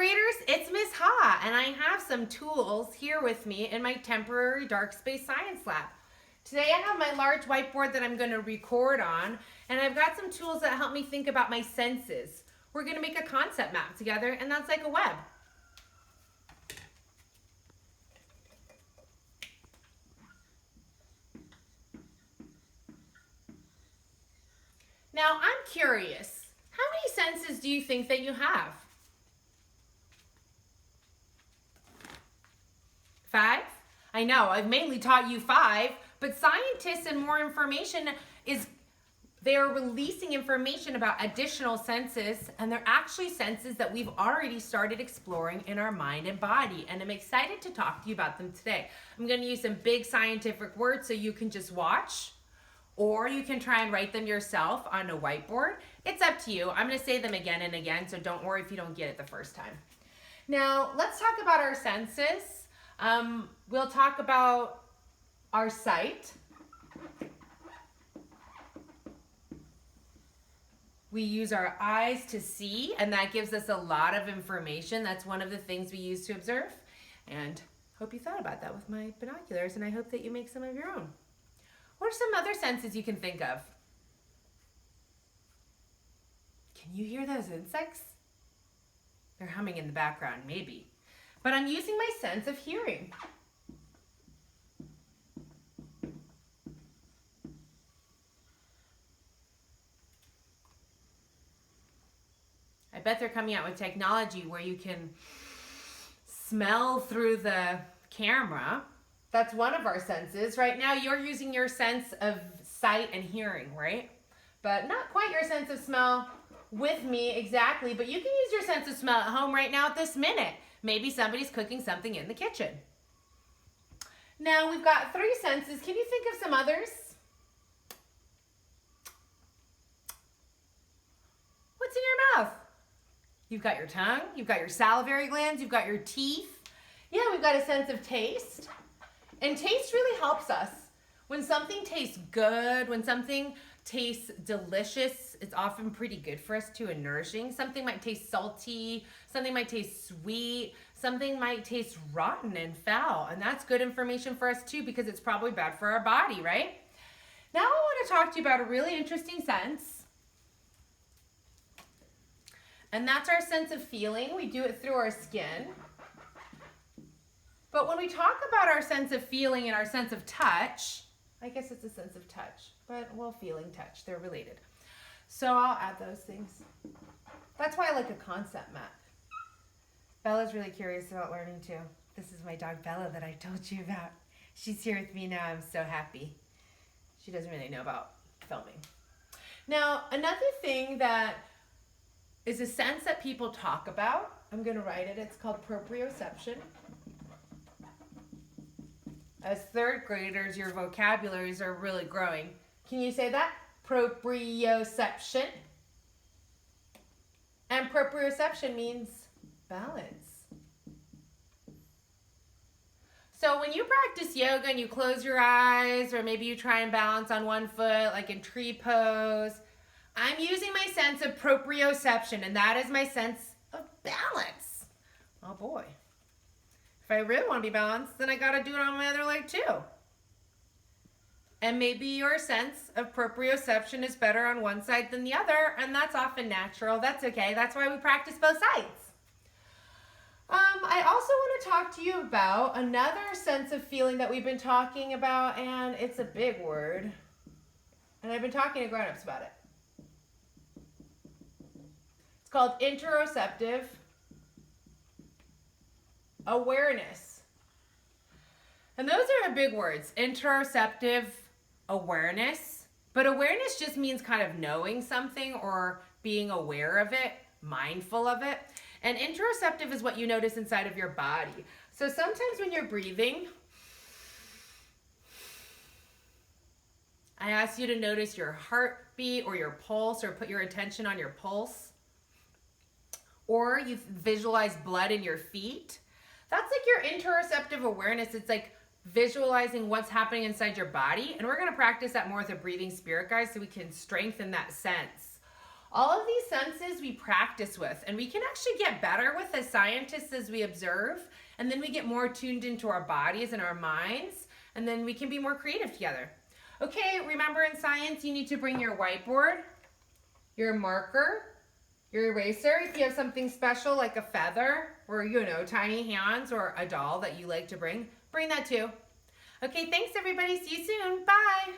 graders, it's Miss Ha, and I have some tools here with me in my temporary dark space science lab. Today I have my large whiteboard that I'm going to record on, and I've got some tools that help me think about my senses. We're going to make a concept map together, and that's like a web. Now, I'm curious, how many senses do you think that you have? 5? I know, I've mainly taught you 5, but scientists and more information they're releasing information about additional senses, and they're actually senses that we've already started exploring in our mind and body, and I'm excited to talk to you about them today. I'm going to use some big scientific words so you can just watch, or you can try and write them yourself on a whiteboard. It's up to you. I'm going to say them again and again, so don't worry if you don't get it the first time. Now, let's talk about our senses. We'll talk about our sight. We use our eyes to see, and that gives us a lot of information. That's one of the things we use to observe. And hope you thought about that with my binoculars, and I hope that you make some of your own. What are some other senses you can think of? Can you hear those insects? They're humming in the background, maybe. But I'm using my sense of hearing. I bet they're coming out with technology where you can smell through the camera. That's one of our senses. Right now, you're using your sense of sight and hearing, right? But not quite your sense of smell with me exactly, but you can use your sense of smell at home right now at this minute. Maybe somebody's cooking something in the kitchen. Now, we've got 3 senses. Can you think of some others? What's in your mouth? You've got your tongue, you've got your salivary glands, you've got your teeth. Yeah, we've got a sense of taste. And taste really helps us. When something tastes good, when something tastes delicious, it's often pretty good for us too and nourishing. Something might taste salty, something might taste sweet, something might taste rotten and foul. And that's good information for us too because it's probably bad for our body, right? Now I want to talk to you about a really interesting sense. And that's our sense of feeling. We do it through our skin. But when we talk about our sense of feeling and our sense of touch, I guess it's a sense of touch, but well, feeling, touch, they're related. So I'll add those things. That's why I like a concept map. Bella's really curious about learning too. This is my dog Bella that I told you about. She's here with me now. I'm so happy. She doesn't really know about filming. Now, another thing that is a sense that people talk about, I'm going to write it. It's called proprioception. As 3rd graders, your vocabularies are really growing. Can you say that? Proprioception. And proprioception means balance. So when you practice yoga and you close your eyes, or maybe you try and balance on one foot, like in tree pose, I'm using my sense of proprioception, and that is my sense of balance. Oh boy. If I really want to be balanced, then I got to do it on my other leg too. And maybe your sense of proprioception is better on one side than the other, and that's often natural. That's okay. That's why we practice both sides. I also want to talk to you about another sense of feeling that we've been talking about, and it's a big word. And I've been talking to grown-ups about it. It's called interoceptive awareness. And those are big words, interoceptive awareness. But awareness just means kind of knowing something or being aware of it, mindful of it. And interoceptive is what you notice inside of your body. So sometimes when you're breathing, I ask you to notice your heartbeat or your pulse, or put your attention on your pulse. Or you visualize blood in your feet. That's like your interoceptive awareness. It's like visualizing what's happening inside your body. And we're going to practice that more with a breathing spirit guide so we can strengthen that sense. All of these senses we practice with, and we can actually get better with as scientists as we observe, and then we get more tuned into our bodies and our minds, and then we can be more creative together. Okay, remember in science you need to bring your whiteboard, your marker, your eraser. If you have something special like a feather or, tiny hands or a doll that you like to bring that too. Okay, thanks everybody. See you soon. Bye.